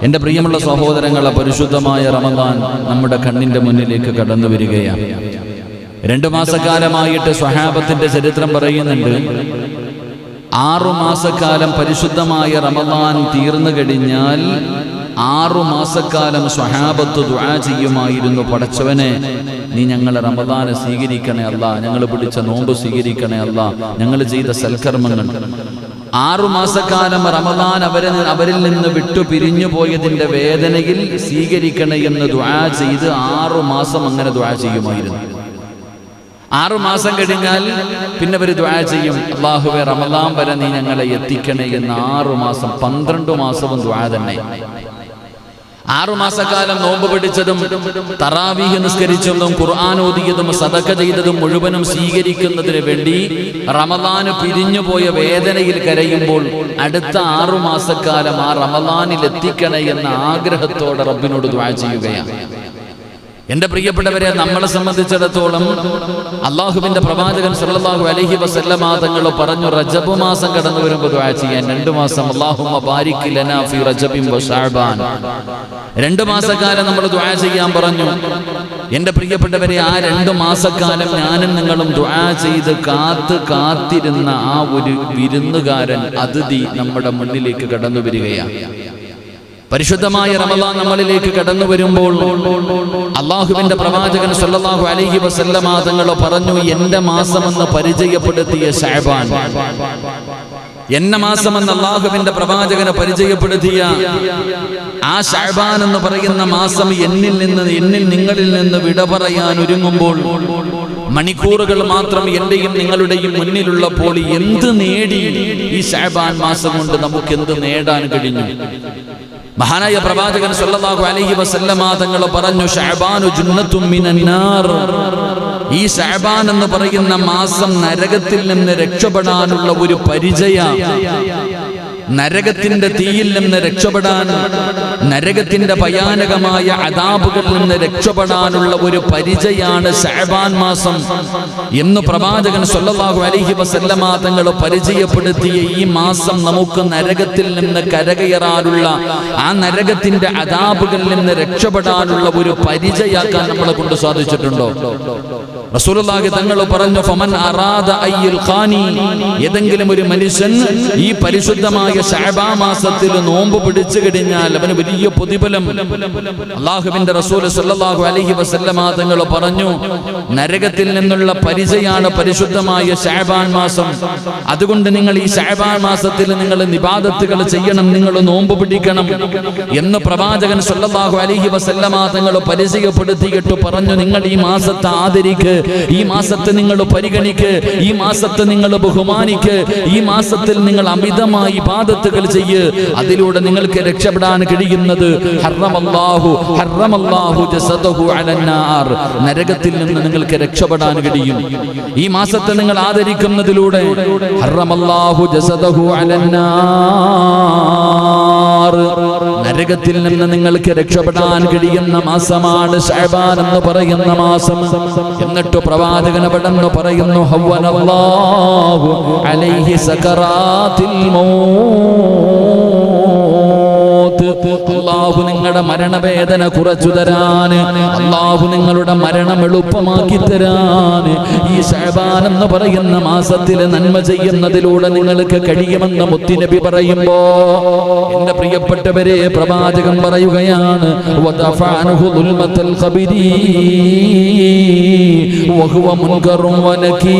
എൻ്റെ പ്രിയമുള്ള സഹോദരങ്ങളെ, പരിശുദ്ധമായ റമദാൻ നമ്മുടെ കണ്ണിൻ്റെ മുന്നിലേക്ക് കടന്നു വരികയാണ്. 2 മാസക്കാലമായിട്ട് സ്വഹാബത്തിന്റെ ചരിത്രം പറയുന്നുണ്ട്. 6 മാസക്കാലം പരിശുദ്ധമായ റമദാൻ തീർന്നു കഴിഞ്ഞാൽ 6 മാസക്കാലം സ്വഹാബത്ത് ദുആ ചെയ്യുമായിരുന്നു, പടച്ചവനെ നീ ഞങ്ങളെ റമദാനെ സ്വീകരിക്കണേ അല്ലാ, ഞങ്ങൾ പിടിച്ച നോമ്പ് സ്വീകരിക്കണേ അല്ലാ, ഞങ്ങൾ ചെയ്ത സൽക്കർമ്മങ്ങൾ. 6 മാസക്കാലം റമദാൻ അവരിൽ നിന്ന് വിട്ടു പിരിഞ്ഞു പോയതിൻ്റെ വേദനയിൽ സ്വീകരിക്കണേ എന്ന് ദുആ ചെയ്ത് 6 മാസം അങ്ങനെ ദുആ ചെയ്യുമായിരുന്നു. 6 മാസം കഴിഞ്ഞാൽ പിന്നെ അവർ ദുആ ചെയ്യും, അല്ലാഹുവേ റമദാൻ വരെ നീ ഞങ്ങളെ എത്തിക്കണേ എന്ന്. 6 മാസം 12 മാസവും ദുആ തന്നെ. 6 മാസക്കാലം നോമ്പ് പിടിച്ചതും തറാവീഹ് നിസ്കരിച്ചതും ഖുർആൻ ഓതിയതും സദഖ ചെയ്തതും മുഴുവനും സ്വീകരിക്കുന്നതിന് വേണ്ടി റമദാന് പിരിഞ്ഞുപോയ വേദനയിൽ കരയുമ്പോൾ അടുത്ത 6 മാസക്കാലം ആ റമദാനിൽ എത്തിക്കണേ എന്ന ആഗ്രഹത്തോടെ റബ്ബിനോട് ദുആ ചെയ്യുകയാണ്. എൻ്റെ പ്രിയപ്പെട്ടവരെ, നമ്മളെ സംബന്ധിച്ചിടത്തോളം അള്ളാഹുവിൻ്റെ പ്രവാചകൻ സല്ലല്ലാഹു അലൈഹി വസല്ലമ തങ്ങൾ പറഞ്ഞു, റജബ് മാസം കടന്നു വരുമ്പോൾ ദുആ ചെയ്യാൻ. 2 മാസം അല്ലാഹുമ്മ ബാരിക് ലനാ ഫീ റജബിൻ വ ശഅബാൻ, 2 മാസക്കാലം നമ്മൾ ദുആ ചെയ്യാൻ പറഞ്ഞു. എൻ്റെ പ്രിയപ്പെട്ടവരെ, ആ 2 മാസക്കാലം ഞാനും നിങ്ങളും ദുആ ചെയ്ത് കാത്തിരുന്ന ആ ഒരു വിരുന്നുകാരൻ, അതിഥി നമ്മുടെ മുന്നിലേക്ക് കടന്നു വരികയാണ്. പരിശുദ്ധമായ റമദാൻ നമ്മളിലേക്ക് കടന്നു വരുമ്പോൾ അള്ളാഹുവിന്റെ പ്രവാചകൻ സല്ലല്ലാഹു അലൈഹി വസല്ലമ തങ്ങൾ പറഞ്ഞു, എൻ്റെ മാസമെന്ന് പരിചയപ്പെടുത്തിയ ശഅബാൻ, എന്ന മാസമെന്ന് അള്ളാഹുവിന്റെ പ്രവാചകനെ പരിചയപ്പെടുത്തിയ ആ ശഅബാൻ എന്ന് പറയുന്ന മാസം എന്നിൽ നിങ്ങളിൽ നിന്ന് വിട പറയാൻ ഒരുങ്ങുമ്പോൾ, മണിക്കൂറുകൾ മാത്രം എന്റെയും നിങ്ങളുടെയും മുന്നിലുള്ളപ്പോൾ എന്ത് നേടി ഈ ശഅബാൻ മാസം കൊണ്ട് നമുക്ക് എന്ത് നേടാൻ കഴിഞ്ഞു? മഹാനായ പ്രവാചകൻ സല്ലല്ലാഹു അലൈഹി വസല്ലമ തങ്ങൾ പറഞ്ഞു, ശഅബാനു ജുന്നത്തും മിനന്നാർ, ഈ ശഅബാൻ എന്ന് പറയുന്ന മാസം നരകത്തിൽ നിന്ന് രക്ഷപ്പെടാനുള്ള ഒരു പരിചയ, നരകത്തിന്റെ തീയിൽ നിന്ന് രക്ഷപ്പെടാൻ, നരകത്തിന്റെ ഭയാനകമായ അദാബുകളിൽ നിന്ന് രക്ഷപ്പെടാനുള്ള ഒരു പരിചയാണ് ശഅബാൻ മാസം എന്ന് പ്രവാചകൻ സല്ലല്ലാഹു അലൈഹി വസല്ലമ തങ്ങൾ പരിചയപ്പെടുത്തിയ ഈ മാസം നമുക്ക് നരകത്തിൽ നിന്ന് കരകയറാനുള്ള, ആ നരകത്തിന്റെ അദാബുകളിൽ നിന്ന് രക്ഷപ്പെടാനുള്ള ഒരു പരിചയാക്കാൻ നമ്മളെ കൊണ്ട് സാധിച്ചിട്ടുണ്ടോ? റസൂലുള്ളാഹി തങ്ങൾ പറഞ്ഞു, ഫമൻ അറാദ അയ്യുൽ ഖാനി, ഏതെങ്കിലും ഒരു മനുഷ്യൻ ഈ പരിശുദ്ധമായ ശഅബാൻ മാസത്തിൽ നോമ്പ് പിടിച്ചു കഴിഞ്ഞാൽ അവന് വലിയ പ്രതിഫലം. അല്ലാഹുവിന്റെ റസൂൽ സല്ലല്ലാഹു അലൈഹി വസല്ലമ തങ്ങൾ പറഞ്ഞു, നരകത്തിൽ നിന്നുള്ള പരിചയാണ് പരിശുദ്ധമായ ശഅബാൻ മാസം. അതുകൊണ്ട് നിങ്ങൾ ഈ ശഅബാൻ മാസത്തിൽ നിങ്ങൾ ഇബാദത്തുകൾ ചെയ്യണം, നിങ്ങൾ നോമ്പ് പിടിക്കണം എന്ന് പ്രവാചകൻ സല്ലല്ലാഹു അലൈഹി വസല്ലമ തങ്ങൾ പരിചയപ്പെടുത്തിയിട്ട് പറഞ്ഞു, നിങ്ങൾ ഈ മാസത്തെ ആദരിക്ക്, ഈ മാസത്തെ നിങ്ങൾ പരിഗണിക്ക്, ഈ മാസത്തെ നിങ്ങൾ ബഹുമാനിക്ക്, ഈ മാസത്തിൽ നിങ്ങൾ അമിതമായി ഇബാദത്തുകൾ ചെയ്യ്. അതിലൂടെ നിങ്ങൾക്ക് രക്ഷപ്പെടാൻ കഴിയുന്നത് ഹറമല്ലാഹു ജസദഹു അലന്നാർ, നരകത്തിൽ നിന്ന് നിങ്ങൾക്ക് രക്ഷപ്പെടാൻ കഴിയും. ഈ മാസത്തെ നിങ്ങൾ ആദരിക്കുന്നതിലൂടെ ഹറമല്ലാഹു ജസദഹു അലന്നാർ, നരകത്തിൽ നിന്ന് നിങ്ങൾക്ക് രക്ഷപ്പെടാൻ കഴിയുന്ന മാസമാണ് ശഅബാൻ എന്ന് പറയുന്ന മാസം. എന്നിട്ട് പ്രവാചകൻ പെട്ടെന്ന് പറയുന്നു, ഹവ്വനല്ലാഹു അലൈഹി സകറാത്തിൽ മൗത്ത്, അല്ലാഹു നിങ്ങളുടെ മരണവേദന കുറച്ചു തരാൻ, അല്ലാഹു നിങ്ങളുടെ മരണം എളുപ്പമാക്കി തരാൻ ഈ ശഅബാൻ എന്ന് പറയുന്ന മാസത്തിൽ നന്മ ചെയ്യുന്നതിലൂടെ നിങ്ങൾക്ക് കഴിയുമെന്ന് മുത്തുനബി പറയുമ്പോ, എന്റെ പ്രിയപ്പെട്ടവരെ, പ്രവാചകൻ പറയുകയാണ്, വദഫഅൻഹു ദുൽമത്തൽ ഖബരി വഹുവ മുൻകറും വനകീർ.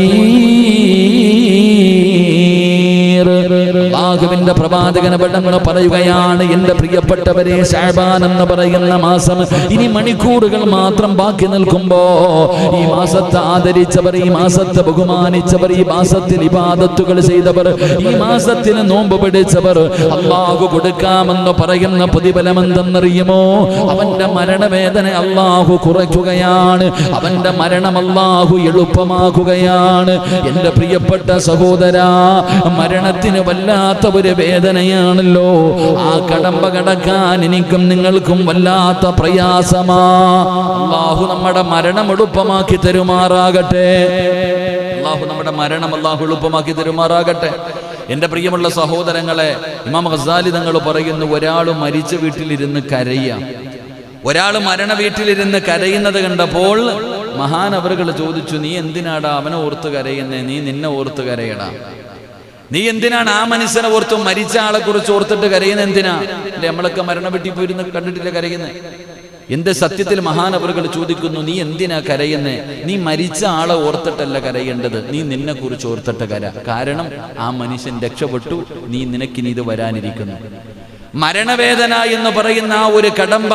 അല്ലാഹുവിന്റെ പ്രവാചകൻ പെട്ടെന്ന് പറയുകയാണ്, എന്റെ പ്രിയപ്പെട്ടവരെ, ശഅബാൻ എന്ന് പറയുന്ന മാസം ഇനി മണിക്കൂറുകൾ മാത്രം ബാക്കി നിൽക്കുമ്പോ, ഈ മാസത്തെ ആദരിച്ചവർ, ഈ മാസത്തെ ബഹുമാനിച്ചവർ, ഈ മാസത്തിൽ ഇബാദത്തുകൾ ചെയ്തവർ, ഈ മാസത്തിന് നോമ്പ് പിടിച്ചവർ, അല്ലാഹു കൊടുക്കാമെന്ന് പറയുന്ന പ്രതിഫലം എന്തെന്നറിയുമോ? അവന്റെ മരണവേദന അല്ലാഹു കുറയ്ക്കുകയാണ്, അവന്റെ മരണം അല്ലാഹു എളുപ്പമാക്കുകയാണ്. എന്റെ പ്രിയപ്പെട്ട സഹോദരാ, മരണത്തിന് വല്ലാത്ത ഒരു വേദനയാണല്ലോ. ആ കടമ്പ കടക്കാൻ എനിക്കും നിങ്ങൾക്കും വല്ലാത്ത പ്രയാസമാ. അല്ലാഹു നമ്മുടെ മരണം എളുപ്പമാക്കി തരുമാറാകട്ടെ. അല്ലാഹു നമ്മുടെ മരണം അല്ലാഹു എളുപ്പമാക്കി തരുമാറാകട്ടെ. എൻ്റെ പ്രിയമുള്ള സഹോദരങ്ങളെ, ഇമാം ഗസാലി തങ്ങൾ പറയുന്നു, ഒരാൾ മരിച്ച വീട്ടിലിരുന്ന് കരയുക, ഒരാൾ മരണ വീട്ടിലിരുന്ന് കരയുന്നത് കണ്ടപ്പോൾ മഹാനവറുകൾ ചോദിച്ചു, നീ എന്തിനാടാ അവനെ ഓർത്ത് കരയുന്നേ? നീ നിന്നെ ഓർത്ത് കരയടാ. നീ എന്തിനാണ് ആ മനുഷ്യനെ ഓർത്ത്, മരിച്ച ആളെ കുറിച്ച് ഓർത്തിട്ട് കരയുന്നത് എന്തിനാ? അല്ലെ, നമ്മളൊക്കെ മരണ വീട്ടിൽ പോയിരുന്ന് കണ്ടിട്ടില്ല കരയുന്നേ? എന്ത് സത്യത്തിൽ മഹാനവറുകൾ ചോദിക്കുന്നു, നീ എന്തിനാ കരയുന്നേ? നീ മരിച്ച ആളെ ഓർത്തിട്ടല്ല കരയേണ്ടത്, നീ നിന്നെ കുറിച്ച് ഓർത്തിട്ട് കര. കാരണം ആ മനുഷ്യൻ രക്ഷപ്പെട്ടു, നീ നിനക്കിനി ഇത് വരാനിരിക്കുന്നു. മരണവേദന എന്ന് പറയുന്ന ആ ഒരു കടമ്പ,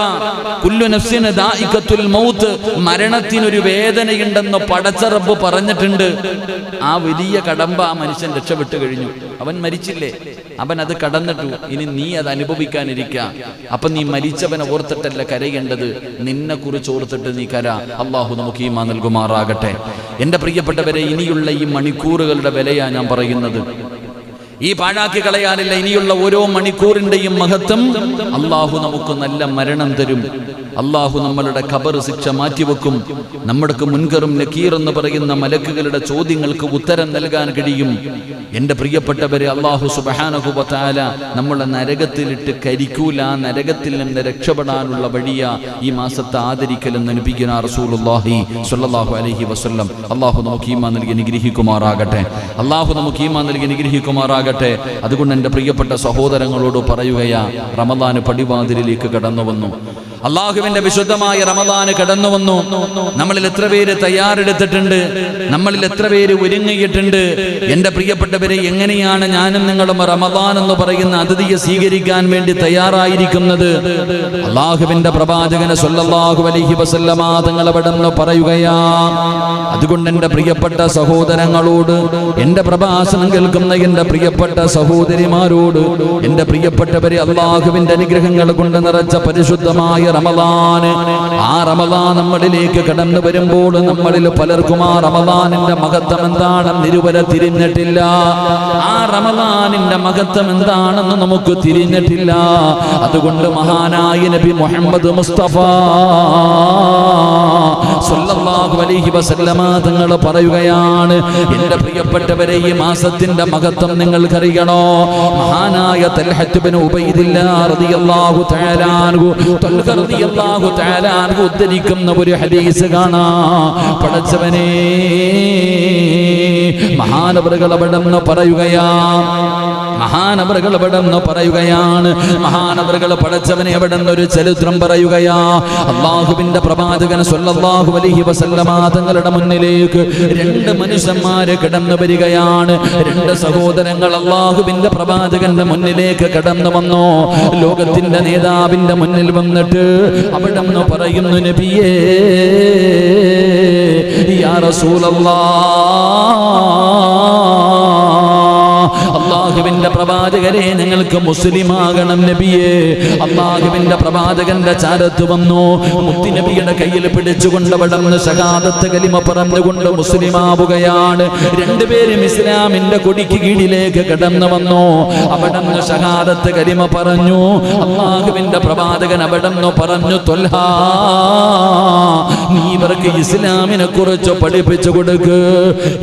കുല്ലു നഫ്സിൻ ദാഇഖത്തുൽ മൗത്ത്, മരണത്തിനൊരു വേദനയുണ്ടെന്ന് പടച്ച റബ്ബ് പറഞ്ഞിട്ടുണ്ട്. ആ വലിയ കടമ്പ ആ മനുഷ്യൻ രക്ഷപ്പെട്ടു കഴിഞ്ഞു. അവൻ മരിച്ചില്ലേ, അവൻ അത് കടന്നിട്ടു, ഇനി നീ അത് അനുഭവിക്കാനിരിക്ക. അപ്പൊ നീ മരിച്ചവനെ ഓർത്തിട്ടല്ല കരയേണ്ടത്, നിന്നെ കുറിച്ച് ഓർത്തിട്ട് നീ കര. അള്ളാഹു നമുക്ക് ഈമാൻ നൽകുമാറാകട്ടെ. എൻ്റെ പ്രിയപ്പെട്ടവരെ, ഇനിയുള്ള ഈ മണിക്കൂറുകളുടെ വിലയാ ഞാൻ പറയുന്നത്. ഈ പാഴാക്കി കളയാനില്ല. ഇനിയുള്ള ഓരോ മണിക്കൂറിന്റെയും മഹത്വം. അള്ളാഹു നമുക്ക് നല്ല മരണം തരും. അള്ളാഹു നമ്മളുടെ ഖബർ ശിക്ഷ മാറ്റിവെക്കും. നമ്മുടെ മുൻകറും നക്കീർ എന്ന് പറയുന്ന മലക്കുകളുടെ ചോദ്യങ്ങൾക്ക് ഉത്തരം നൽകാൻ കഴിയും. എൻ്റെ പ്രിയപ്പെട്ടവരെ, അള്ളാഹു സുബ്ഹാനഹു വ തആല നമ്മളെ നരകത്തിലിട്ട് കരിക്കൂല. നരകത്തിൽ നിന്ന് രക്ഷപ്പെടാനുള്ള വഴിയാ ഈ മാസത്തെ ആദരിക്കലെന്ന് നബിയുനാ റസൂലുള്ളാഹി സ്വല്ലല്ലാഹു അലൈഹി വസല്ലം. അള്ളാഹു നമുക്ക് ഈമാൻ നൽകി അനുഗ്രഹിക്കുമാറാകട്ടെ. അള്ളാഹു നമുക്ക് ഈമാൻ നൽകി അനുഗ്രഹിക്കുമാറാകട്ടെ. അതുകൊണ്ട് എൻ്റെ പ്രിയപ്പെട്ട സഹോദരങ്ങളോട് പറയുകയാ, റമദാൻ പടിവാതിലിലേക്ക് കടന്നു വന്നു. അള്ളാഹുവിന്റെ വിശുദ്ധമായ റമദാന് കടന്നു വന്നു. നമ്മളിൽ എത്ര പേര് തയ്യാറെടുത്തിട്ടുണ്ട്? നമ്മളിൽ എത്ര പേര് ഒരുങ്ങിയിട്ടുണ്ട്? എൻ്റെ പ്രിയപ്പെട്ടവരെ, എങ്ങനെയാണ് ഞാനും നിങ്ങളും റമദാൻ എന്ന് പറയുന്ന അതിഥിയെ സ്വീകരിക്കാൻ വേണ്ടി തയ്യാറായിരിക്കുന്നത്? അള്ളാഹുവിന്റെ പ്രവാചകന് സ്വല്ലല്ലാഹു അലൈഹി വസല്ലമ തങ്ങൾ അവിടുന്ന് പറയുകയാ. അതുകൊണ്ട് എൻ്റെ പ്രിയപ്പെട്ട സഹോദരങ്ങളോട്, എൻ്റെ പ്രഭാഷണം കേൾക്കുന്ന എൻ്റെ പ്രിയപ്പെട്ട സഹോദരിമാരോട്, എൻ്റെ പ്രിയപ്പെട്ടവരെ, അള്ളാഹുവിന്റെ അനുഗ്രഹങ്ങൾ കൊണ്ട് നിറച്ച പരിശുദ്ധമായ റമദാൻ, ആ റമദാൻ നമ്മളിലേക്ക് കടന്നു വരുമ്പോൾ നമ്മളിൽ പലർക്കും ആ റമദാനിന്റെ മഹത്വം എന്താണെന്ന് ഇതുവരെ തിരിഞ്ഞിട്ടില്ല. ആ റമദാനിന്റെ മഹത്വം എന്താണെന്ന് നമുക്ക് തിരിഞ്ഞിട്ടില്ല. അതുകൊണ്ട് മഹാനായ നബി മുഹമ്മദ് മുസ്തഫ സ്വല്ലല്ലാഹു അലൈഹി വസല്ലമ തങ്ങൾ പറയുകയാണ്, എൻ്റെ പ്രിയപ്പെട്ടവരെ, ഈ മാസത്തിന്റെ മഹത്വം നിങ്ങൾക്കറിയണോ? മഹാനായ തൽഹത്ത് ഇബ്നു ഉബൈദില്ലാഹ് റളിയല്ലാഹു തആല അൻഹു റളിയല്ലാഹു തആല അൻഹു ഉദ്ധരിക്കുന്ന ഒരു ഹദീസ് കാണാം. പടച്ചവനെ, മഹാനവറുകൾ അവിടെന്ന് പറയുകയാണ്, മഹാനവറുകൾ പടച്ചവനെ അവിടെന്ന് ഒരു ചരിത്രം പറയുകയാ. അള്ളാഹുവിന്റെ പ്രവാചകൻ സ്വല്ലല്ലാഹു അലൈഹി വസല്ലമ തങ്ങളുടെ മുന്നിലേക്ക് രണ്ട് മനുഷ്യന്മാര് കടന്നു വരികയാണ്. രണ്ട് സഹോദരങ്ങൾ അള്ളാഹുവിന്റെ പ്രവാചകന്റെ മുന്നിലേക്ക് കടന്നു വന്നു. ലോകത്തിന്റെ നേതാവിന്റെ മുന്നിൽ വന്നിട്ട് അവിടെന്ന് പറയുന്നു, നബിയേ, യാ റസൂലല്ലാഹ്, അള്ളാഹുവിന്റെ പ്രവാചകരെ, ഞങ്ങൾക്ക് മുസ്ലിമാകണം നബിയേ. അള്ളാഹുവിന്റെ പ്രവാചകന്റെ ചാരത്ത് വന്നു, മുത്തുനബിയുടെ കയ്യിൽ പിടിച്ചുകൊണ്ട് അവിടുന്ന് ശഹാദത്ത് കലിമ പറഞ്ഞുകൊണ്ട് മുസ്ലിമാവുകയാണ്. രണ്ടുപേരും ഇസ്ലാമിന്റെ കൊടിക്ക് കീഴിലേക്ക് കടന്നു വന്നു. അവിടുന്ന് ശഹാദത്ത് കലിമ പറഞ്ഞു. അള്ളാഹുവിന്റെ പ്രവാചകൻ അവിടുന്ന് പറഞ്ഞു, ത്വൽഹാ, നീ ഇവർക്ക് ഇസ്ലാമിനെ കുറിച്ച് പഠിപ്പിച്ചു കൊടുക്ക്.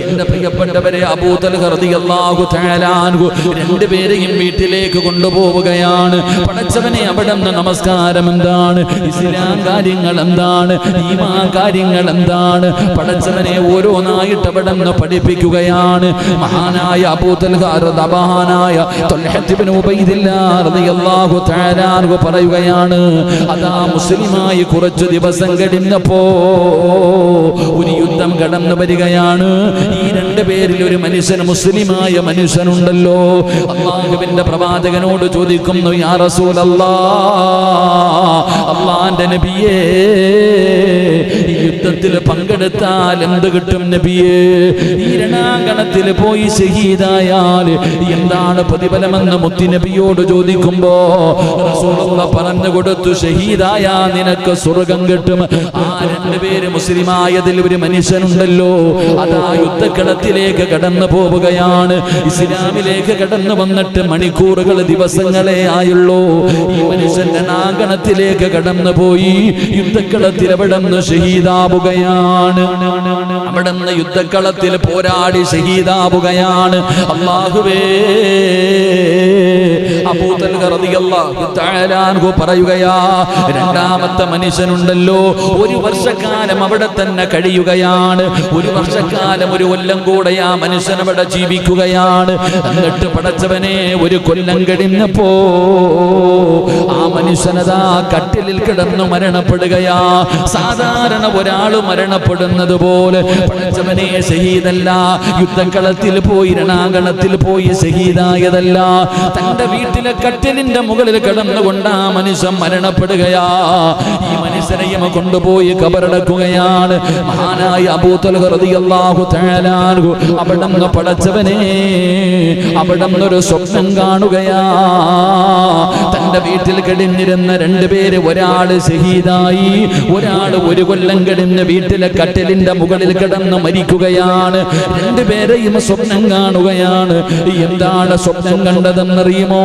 എന്റെ പ്രിയപ്പെട്ടവരെ, അബൂ തൽഹ റളിയല്ലാഹു തആല അൻഹു രണ്ടുപേരെയും വീട്ടിലേക്ക് കൊണ്ടുപോവുകയാണ്. പടച്ചവനെ, അവിടുന്ന് നമസ്കാരം എന്താണ്, ഇസ്ലാം കാര്യങ്ങൾ എന്താണ്, ഈമാൻ കാര്യങ്ങൾ എന്താണ്, പടച്ചവനെ ഓരോന്നായിട്ട് അവിടുന്ന് പഠിപ്പിക്കുകയാണ്. മഹാനായ അബൂ തൽഹ മഹാനായ ത്വൽഹത്ത് ഇബ്നു ഉബൈദില്ലാഹ് റളിയല്ലാഹു തആല അൻഹു പറയുകയാണ്, അതാ മുസ്ലിമായി കുറച്ചു ദിവസം കഴിഞ്ഞപ്പോ ഒരു യുദ്ധം കടന്നു വരികയാണ്. ഈ രണ്ടുപേരിൽ ഒരു മനുഷ്യൻ, മുസ്ലിമായ മനുഷ്യനുണ്ടല്ലോ. അള്ളാഹുവിന്റെ പ്രവാചകനോട് ചോദിക്കുന്നു, യാ റസൂലല്ലാഹ്, അള്ളാന്റെ നബിയേ, ഈ യുദ്ധത്തിൽ പങ്കെടുത്താൽ എന്ത് കിട്ടും നബിയേ? ഈ രണാങ്കണത്തിൽ പോയി ഷഹീദായാൽ എന്താണ് പ്രതിഫലമെന്ന് മുത്തുനബിയോട് ചോദിക്കുമ്പോ റസൂലുള്ളാഹ് പറഞ്ഞു കൊടുത്തു, ഷഹീദായാ നിനക്ക് സ്വർഗം കിട്ടും. ആ രണ്ടുപേര് മുസ്ലിമായതിൽ ഒരു മനുഷ്യനുണ്ടല്ലോ, അതാ യുദ്ധക്കളത്തിലേക്ക് കടന്നു പോവുകയാണ്. ഇസ്ലാമിലേക്ക് കടന്നു വന്നിട്ട് മണിക്കൂറുകൾ, ദിവസങ്ങളെ ആയുള്ളൂ. ഈ മനുഷ്യന്റെ നാഗണത്തിലേക്ക് കടന്നു പോയി യുദ്ധക്കളത്തിൽ അവിടുന്ന് ഷഹീദാവുകയാണ്. ഷഹീദാവുകയാണ്. അവിടുന്ന് യുദ്ധക്കളത്തിൽ പോരാടി ഷഹീദാവുകയാണ്. അല്ലാഹുവേ, അബൂ തൽഹ റളിയല്ലാഹു തആല അൻഹു പറയുകയാ, രണ്ടാമത്തെ മനുഷ്യനുണ്ടല്ലോ, ഒരു വർഷക്കാലം അവിടെ തന്നെ കഴിയുകയാണ്. ഒരു വർഷക്കാലം, ഒരു കൊല്ലം കൂടെ ആ മനുഷ്യൻ അവിടെ ജീവിക്കുകയാണ്. എന്നിട്ട് പടച്ചവനെ, ഒരു കൊല്ലം കഴിഞ്ഞപ്പോ ആ മനുഷ്യനതാ കട്ടിലിൽ കിടന്നു മരണപ്പെടുകയാ. സാധാരണ ഒരാൾ മരണപ്പെടുന്നത് പോലെ പടച്ചവനെ ഷഹീദല്ല, യുദ്ധക്കളത്തിൽ പോയി രണാങ്കണത്തിൽ പോയി ഷഹീദായതല്ല, തന്റെ വീട്ടിലെ കട്ടിലിന്റെ മുകളിൽ കിടന്നുകൊണ്ട് ആ മനുഷ്യൻ മരണപ്പെടുകയാ. ഈ മനുഷ്യനെയും കൊണ്ടുപോയി കബറടക്കുകയാണ്. മഹാനായ അബൂ തൽഹ റളിയല്ലാഹു തആല അൻഹു അവിടുന്ന് പടച്ചവനെ, അവിടുന്ന് ഒരു സ്വപ്നം കാണുകയാ. തന്റെ വീട്ടിൽ കിടന്നിരുന്ന രണ്ടുപേര്, ഒരാള് ഷഹീദായി, ഒരാൾ ഒരു കൊല്ലം കിടന്ന് വീട്ടിലെ കട്ടിലിന്റെ മുകളിൽ കിടന്ന് മരിക്കുകയാണ്. രണ്ടുപേരെയും സ്വപ്നം കാണുകയാണ്. എന്താണ് സ്വപ്നം കണ്ടതെന്നറിയുമോ?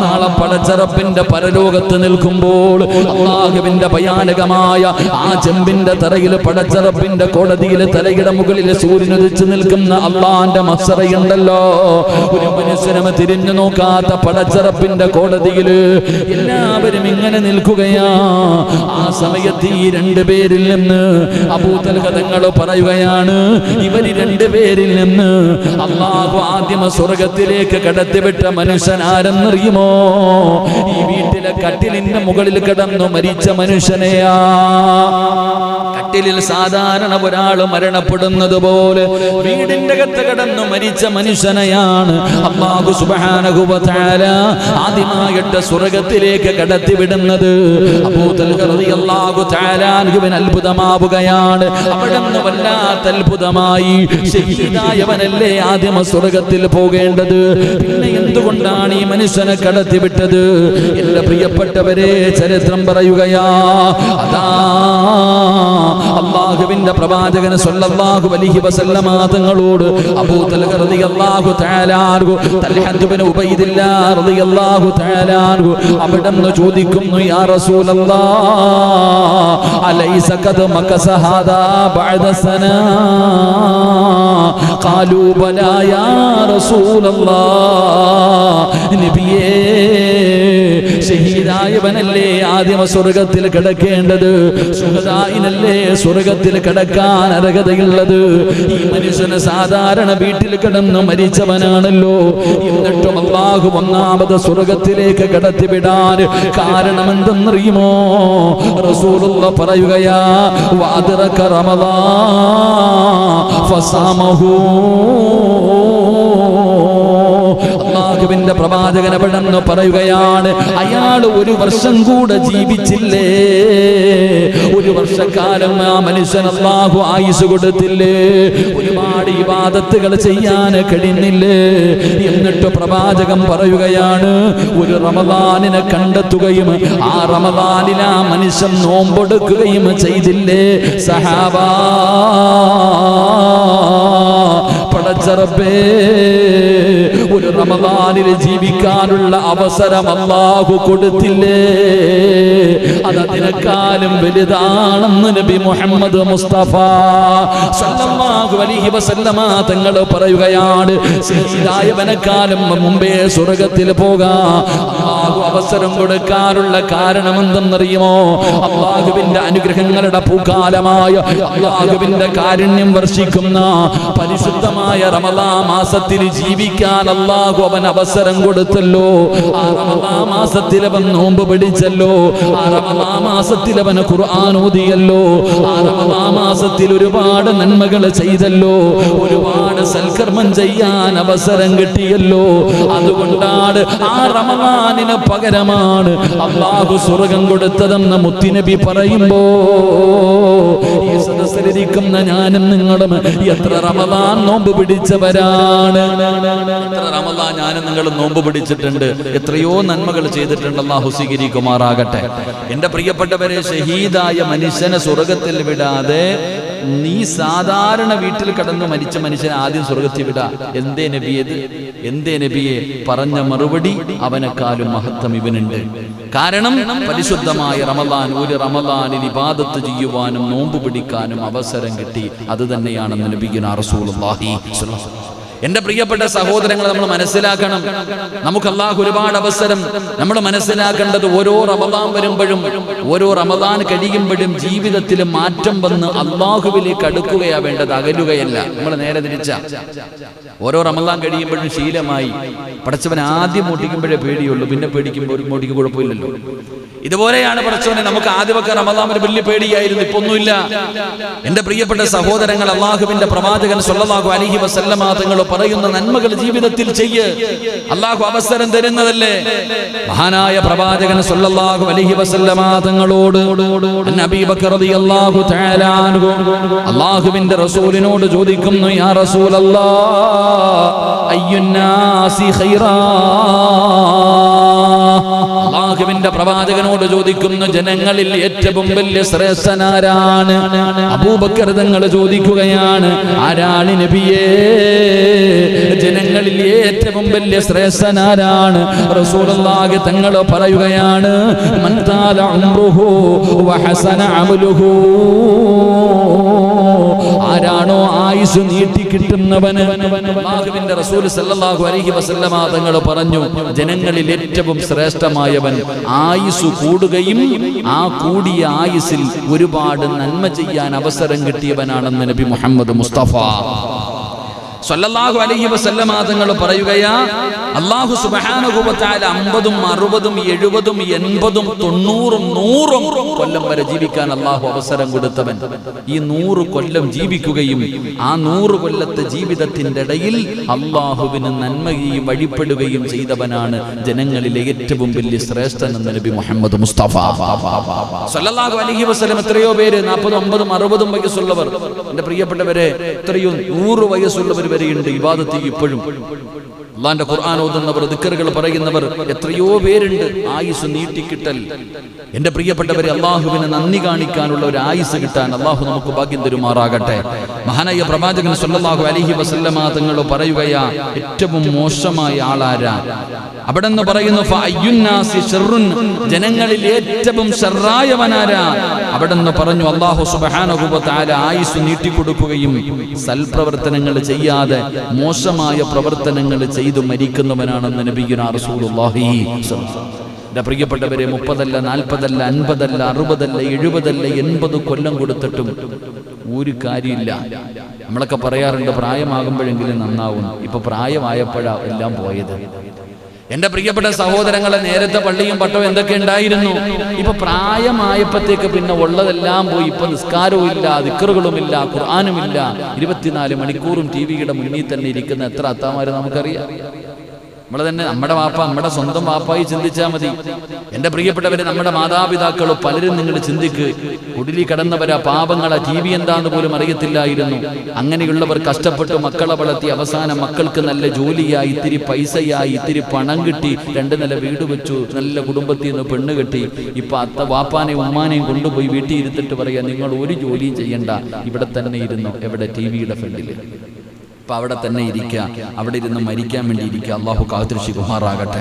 നാളെ പടച്ചറപ്പിന്റെ പരലോകത്ത് നിൽക്കുമ്പോൾ അല്ലാഹുവിന്റെ ഭയാനകമായ ആ ചെമ്പിന്റെ തറയിൽ പടച്ചറപ്പിന്റെ കോടതിയിൽ തലയുടെ മുകളിൽ സൂര്യനുദിച്ചു നിൽക്കുന്ന അള്ളാന്റെ മസ്സറയുണ്ടല്ലോ. ഒരു മനുഷ്യനും തിരിഞ്ഞു നോക്കാത്ത പടച്ചറപ്പിന്റെ കോടതിയിൽ എല്ലാവരും ഇങ്ങനെ നിൽക്കുകയാ. ആ സമയത്ത് ഈ രണ്ടുപേരിൽ നിന്ന് അബൂ തൽഹ തങ്ങൾ പറയുകയാണ്, ഇവര് രണ്ടുപേരിൽ നിന്ന് അല്ലാഹു ആദ്യം സ്വർഗത്തിലേക്ക് കടത്തിവിട്ട മനുഷ്യൻ ആരെന്നറിയുമോ? ഈ വീട്ടിലെ കട്ടിലിന്റെ മുകളിൽ കിടന്നു മരിച്ച മനുഷ്യനെയാ. കട്ടിലിൽ സാധാരണ ഒരാൾ മരണപ്പെടുന്നത് പോലെ വീടിന്റെ അകത്ത് കിടന്നു മരിച്ച മനുഷ്യനെയാണ് അല്ലാഹു സുബ്ഹാനഹു വ തആല ആദ്യമായിട്ട് സ്വർഗത്തിലേക്ക് കടത്തിവിടുന്നത്. അബൂ തൽഹ റളിയല്ലാഹു തആല അൻഹുവിന് അത്ഭുതമാവുകയാണ്. അവിടുന്ന് വല്ലാത്ത അത്ഭുതമായി. ഷഹീദായവനല്ലേ ആദ്യം സ്വർഗത്തിൽ പോകേണ്ടത്, പിന്നെ എന്തുകൊണ്ടാണ് ഈ മനുഷ്യനെ കടത്തിവിട്ടത്? എന്റെ പ്രിയപ്പെട്ടവരെ, ചരിത്രം പറയുകയാ. അതാ അല്ലാഹുവിന്റെ പ്രവാചകൻ സ്വല്ലല്ലാഹു അലൈഹി വസല്ലമ തങ്ങളോട് അബൂ തൽഹ റളിയല്ലാഹു തആല അൻഹു, തൽഹ ഇബ്നു ഉബൈദില്ലാഹ് റളിയല്ലാഹു തആല അൻഹു അവിടുന്ന് ചോദിക്കുന്നു, യാ റസൂലല്ലാഹ്, അലൈസ ഖദ് മകസ ഹാദാ ബഅദ സനാ? ഖാലൂ ബലാ യാ റസൂലല്ലാഹ്. നബിയേ, ഷഹീദായവനല്ലേ ആദ്യം സ്വർഗത്തിൽ കിടക്കേണ്ടത്, ശുഹദായിനല്ലേ സ്വർഗത്തിൽ കിടക്കാൻ അർഹതയുള്ളത്. ഈ മനുഷ്യന് സാധാരണ വീട്ടിൽ കിടന്ന് മരിച്ചവനാണല്ലോ. എന്നിട്ടും അല്ലാഹു ഒന്നാമത് സ്വർഗത്തിലേക്ക് കടത്തിവിടാൻ കാരണം എന്തെന്നറിയുമോ? റസൂലുള്ളാഹി പറയുകയാ, വഅദ്റക റമളാൻ ഫസാമഹു. അല്ലാഹുവിന്റെ പ്രവാചകൻ അവിടെന്ന് പറയുകയാണ്, അയാൾ ഒരു വർഷം കൂടെ ജീവിച്ചില്ലേ? ഒരു വർഷക്കാലം ആ മനുഷ്യൻ അല്ലാഹു ആയുസ് കൊടുത്തില്ലേ? ഒരുപാട് ഇബാദത്തുകൾ ചെയ്യാൻ കഴിഞ്ഞില്ലേ? എന്നിട്ട് പ്രവാചകൻ പറയുകയാണ്, ഒരു റമളാനിനെ കണ്ടെത്തുകയും ആ റമളാനിൽ ആ മനുഷ്യൻ നോമ്പെടുക്കുകയും ചെയ്തില്ലേ? സഹാബാ, പടച്ചറബേ, ഒരു റമളാനിൽ ജീവിക്കാനുള്ള അവസരം അല്ലാഹു കൊടുത്തില്ലേ? അതിനേക്കാളും വലുതാണെന്ന് നബി മുഹമ്മദ് മുസ്തഫ സല്ലല്ലാഹു അലൈഹി വസല്ലമ തങ്ങൾ പറയുകയാണ്. ഷഹീദായവനെക്കാളും മുമ്പേ സ്വർഗത്തിൽ പോകാൻ അല്ലാഹു അവസരം കൊടുക്കാനുള്ള കാരണം എന്തെന്നറിയുമോ? അല്ലാഹുവിന്റെ അനുഗ്രഹങ്ങളുടെ പൂക്കാലമായ, അല്ലാഹുവിന്റെ കാരുണ്യം വർഷിക്കുന്ന പരിശുദ്ധമായ റമളാൻ മാസത്തിൽ ജീവിക്കാൻ അല്ലാഹു അവൻ അവസരം കൊടുത്തല്ലോ. ആ റമളാൻ മാസത്തിൽ അവൻ നോമ്പ് പിടിച്ചല്ലോ. ആ റമളാൻ മാസത്തിൽ അവൻ ഖുർആൻ ഓതിയല്ലോ. ആ റമളാൻ മാസത്തിൽ ഒരുപാട് നന്മകൾ ചെയ്തല്ലോ. ഒരുപാട് സൽക്കർമ്മം ചെയ്യാൻ അവസരം കിട്ടിയല്ലോ. അതുകൊണ്ടാണ് ആ റമളാനിന് പകരമാണ് അല്ലാഹു സ്വർഗം കൊടുത്തതെന്ന് മുത്തുനബി പറയുമ്പോ, ഈ സദസ്സിലിരിക്കുന്ന ഞാനും നിങ്ങളും എത്ര റമളാൻ നോമ്പ് പിടിച്ചവരാണ്? എത്ര റമളാൻ ഞാനും നിങ്ങളും നോമ്പ് പിടിച്ചിട്ടുണ്ട്, എത്രയോ നന്മകൾ ചെയ്തിട്ടുണ്ട്. അല്ലാഹു സ്വീകരിക്കുമാറാകട്ടെ. എന്റെ പ്രിയപ്പെട്ടവരെ, ഷഹീദായ മനുഷ്യനെ സ്വർഗത്തിൽ വിടാതെ നീ സാധാരണ വീട്ടിൽ കടന്ന് മരിച്ച മനുഷ്യനെ ആദ്യം സ്വർഗത്തിൽ വിടാ. എന്തേ നബിയത്? എന്തേ നബിയെ? പറഞ്ഞ മറുപടി അവനെക്കാളും മഹത്വം ഇവനുണ്ട്. കാരണം പരിശുദ്ധമായ റമദാൻ, ഒരു റമദാനിൽ ഇബാദത്ത് ചെയ്യുവാനും നോമ്പ് പിടിക്കാനും അവസരം കിട്ടി. അത് തന്നെയാണെന്ന് നബിയുനാ റസൂലുള്ളാഹി സ്വല്ലല്ലാഹു അലൈഹി വസല്ലം. എന്റെ പ്രിയപ്പെട്ട സഹോദരങ്ങളെ, നമ്മൾ മനസ്സിലാക്കണം, നമുക്ക് അല്ലാഹു ഒരുപാട് അവസരം. നമ്മൾ മനസ്സിലാക്കേണ്ടത് ഓരോ റമദാൻ വരുമ്പോഴും ഓരോ റമദാൻ കഴിയുമ്പോഴും ജീവിതത്തിൽ മാറ്റം വന്ന് അല്ലാഹുവിലേക്ക് അടുക്കുകയാ വേണ്ടത്, അകലുകയല്ല. നമ്മൾ നേരെ തിരിച്ച ഓരോ റമദാൻ കഴിയുമ്പോഴും ശീലമായി പടച്ചവൻ ആദ്യം മോട്ടിക്കുമ്പോഴേ പേടിയുള്ളൂ, പിന്നെ പേടിക്കുമ്പോൾ മോട്ടിക്ക് കുഴപ്പമില്ലല്ലോ. ഇതുപോലെയാണ് പടച്ചവനെ നമുക്ക് ആദ്യമൊക്കെ റമദാൻ ഒരു വലിയ പേടിയായിരുന്നു, ഇപ്പൊ ഒന്നുമില്ല. എന്റെ പ്രിയപ്പെട്ട സഹോദരങ്ങൾ, അള്ളാഹുവിന്റെ പ്രവാചകൻ സ്വല്ലല്ലാഹു അലൈഹി വസല്ലമ തങ്ങൾ പറയുന്ന നന്മകൾ ജീവിതത്തിൽ ചെയ്യ്, അള്ളാഹു അവസരം തരുന്നതല്ലേ. മഹാനായ പ്രവാചകൻ സ്വല്ലല്ലാഹു അലൈഹി വസല്ലമ തങ്ങളോട് നബി ബക്കർ റളിയല്ലാഹു തആല അൻഹു അള്ളാഹുവിന്റെ റസൂലിനോട് ചോദിക്കുന്നു, യാ റസൂലല്ലാഹ് അയ്യുന്നാസി ഖൈറാ. അള്ളാഹുവിന്റെ പ്രവാചകനോട് ചോദിക്കുന്നു, ജനങ്ങളിൽ ഏറ്റവും വലിയ ശ്രേഷ്ഠനാരാണ്? അബൂബക്കർ തങ്ങൾ ചോദിക്കുകയാണ്, ആരാണ് നബിയേ? ജനങ്ങളിൽ ഏറ്റവും വലിയ ശ്രേഷ്ഠനാരാണ്? റസൂലുള്ളാഹി തങ്ങൾ പറയുകയാണ്, മൻ താല ഉംറുഹു വഹസന അമലുഹു. ആരാണോ ആയുസ് നീട്ടി കിട്ടുന്നവന്, അല്ലാഹുവിന്റെ റസൂൽ സല്ലല്ലാഹു അലൈഹി വസല്ലമ തങ്ങൾ പറഞ്ഞു, ജനങ്ങളിൽ ഏറ്റവും ശ്രേഷ്ഠമായവൻ ആയുസ് കൂടുകയും ആ കൂടിയ ആയുസിൽ ഒരുപാട് നന്മ ചെയ്യാൻ അവസരം കിട്ടിയവനാണെന്ന് നബി മുഹമ്മദ് മുസ്തഫ സല്ലല്ലാഹു അലൈഹി വസല്ലമ തങ്ങൾ പറയുകയാ, അല്ലാഹു സുബ്ഹാനഹു വ തആല 50, 60, 70, 80, 90, 100 കൊല്ലം വരെ ജീവിക്കാൻ അല്ലാഹു അവസരം കൊടുത്തവൻ. ഈ 100 കൊല്ലം ജീവിക്കുകയും ആ 100 കൊല്ലത്തെ ജീവിതത്തിന്റെ ഇടയിൽ അല്ലാഹുവിന് നന്മയും വഴിപ്പെടുകയും ചെയ്തവനാണ് ജനങ്ങളിലെ ഏറ്റവും വലിയ ശ്രേഷ്ഠൻ എന്ന് നബി മുഹമ്മദ് മുസ്തഫ സല്ലല്ലാഹു അലൈഹി വസല്ലം. എത്രയോ പേര് 40, 50, 60 വയസ്സുള്ളവർ, എന്റെ പ്രിയപ്പെട്ടവരെ, എത്രയോ 100 വയസ്സുള്ളവർ വരെയുണ്ട് ഇബാദത്ത് ഇപ്പോഴും. അല്ലാഹുവിന്റെ ഖുർആൻ ഓതുന്നവർ, ദിക്റുകൾ പറയുന്നവർ എത്രയോ പേരുണ്ട്. ആയുസ് നീട്ടിക്കിട്ടൽ. എന്റെ പ്രിയപ്പെട്ടവരെ, അള്ളാഹുവിന് നന്ദി കാണിക്കാനുള്ള ഒരു ആയുസ് കിട്ടാൻ അള്ളാഹു നമുക്ക് ഭാഗ്യം തരുമാറാകട്ടെ. മഹാനായ പ്രവാചകൻ സ്വല്ലല്ലാഹു അലൈഹി വസല്ലമ തങ്ങൾ പറയുകയാ, ഏറ്റവും മോശമായ ആളാരാ? അവിടെ നിന്ന് പറയുന്നു, ഫഅയ്യുന്നാസി ശർറുൻ, ജനങ്ങളിൽ ഏറ്റവും ശർറായവനാരാ? അവിടെ നിന്ന് പറഞ്ഞു, അല്ലാഹു സുബ്ഹാനഹു വ തആല ആയുസ് നീട്ടിക്കൊടുക്കുകയും സൽപ്രവർത്തനങ്ങൾ ചെയ്യാതെ മോശമായ പ്രവർത്തനങ്ങൾ ചെയ്തു മരിക്കുന്നവനാണെന്ന് നബിയുനാ റസൂലുള്ളാഹി സ്വല്ലല്ലാഹു അലൈഹി വസല്ലം. എന്റെ പ്രിയപ്പെട്ടവരെ, 30 അല്ല 40 അല്ല 50 അല്ല 60 അല്ല 70 അല്ല 80 കൊല്ലം കൊടുത്തിട്ടും ഒരു കാര്യമില്ല. നമ്മളൊക്കെ പറയാറുണ്ട്, പ്രായമാകുമ്പോഴെങ്കിലും നന്നാവും. ഇപ്പൊ പ്രായമായപ്പോഴാണ് എല്ലാം പോയത്. എന്റെ പ്രിയപ്പെട്ട സഹോദരങ്ങളെ, നേരത്തെ പള്ളിയും പട്ടവും എന്തൊക്കെ ഉണ്ടായിരുന്നു, ഇപ്പൊ പ്രായമായപ്പോഴത്തേക്ക് പിന്നെ ഉള്ളതെല്ലാം പോയി. ഇപ്പൊ നിസ്കാരവും ഇല്ല, ദിക്റുകളുമില്ല, ഖുർആനുമില്ല. 24 മണിക്കൂറും ടിവിയുടെ മുന്നിൽ തന്നെ ഇരിക്കുന്ന എത്ര അത്താമാര് നമുക്കറിയാം. നമ്മൾ തന്നെ നമ്മുടെ വാപ്പ, നമ്മുടെ സ്വന്തം വാപ്പായി ചിന്തിച്ചാൽ മതി. എന്റെ പ്രിയപ്പെട്ടവരെ, നമ്മുടെ മാതാപിതാക്കൾ പലരും നിങ്ങൾ ചിന്തിക്ക്, കുടിലി കടന്നവരാ, പാപങ്ങളാ, ടി വി എന്താന്ന് പോലും അറിയത്തില്ലായിരുന്നു. അങ്ങനെയുള്ളവർ കഷ്ടപ്പെട്ട് മക്കളെ വളർത്തി അവസാനം മക്കൾക്ക് നല്ല ജോലിയായി, ഇത്തിരി പൈസയായി, ഇത്തിരി പണം കിട്ടി, 2 നില വീട് വെച്ചു, നല്ല കുടുംബത്തിൽ നിന്ന് പെണ്ണ് കെട്ടി. ഇപ്പൊ വാപ്പാനെയും ഉമ്മാനെയും കൊണ്ടുപോയി വീട്ടിൽ ഇരുത്തിട്ട് പറയാ, നിങ്ങൾ ഒരു ജോലിയും ചെയ്യണ്ട, ഇവിടെ തന്നെ ഇരുന്നു. എവിടെ? ടിവിയുടെ ഫ്രണ്ടിൽ. അപ്പൊ അവിടെ തന്നെ ഇരിക്കുക, അവിടെ ഇരുന്ന് മരിക്കാൻ വേണ്ടി ഇരിക്കുക. അല്ലാഹു കാത്തുരക്ഷിക്കുമാറാകട്ടെ.